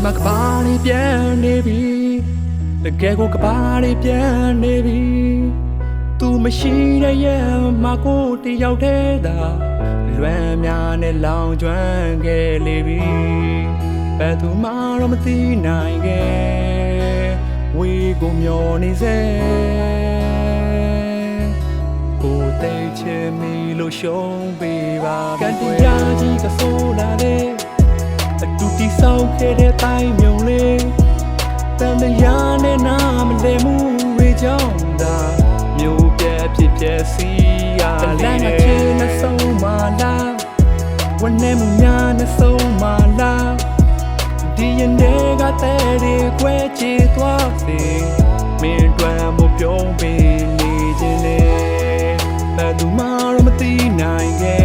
မှာကဘာလေးပြန်နေပြီတကယ်ကိုကဘာလေးပြန်နေပြီသူမရှိတဲ့ရဲ့မှာကိုတယောက်တည်းသာလွမ်းများနဲ့လောင်ကျွမ်းခဲ့လေပြီဘယ်သူမှတော့မသိနိုင်ခဲ့ဝေးကိုမျောနေစေကိုသိချင်မီလို့ရှုံးပေးပါကန်တရားကြီးကဆိုးလာတယ်အတူတီဆောင်ခဲ့တဲ့တိုင်းမြုံလေးတန်တရားနဲ့နာမလဲမှုတွေကြောင့်သာမျိုးပြက်ဖြစ်ဖြစ်စီရလေးနဲ့ချင်းနဲ့ဆုံးမလားဝနဲ့မှုများနဲ့ဆုံးမလားဒီရင်တွေကတဲ့တွေခွဲချေသွားစေမင်းတို့မပြုံးပေးနေခြင်းနဲ့ဘယ်သူမှတော့မသိနိုင်ခဲ့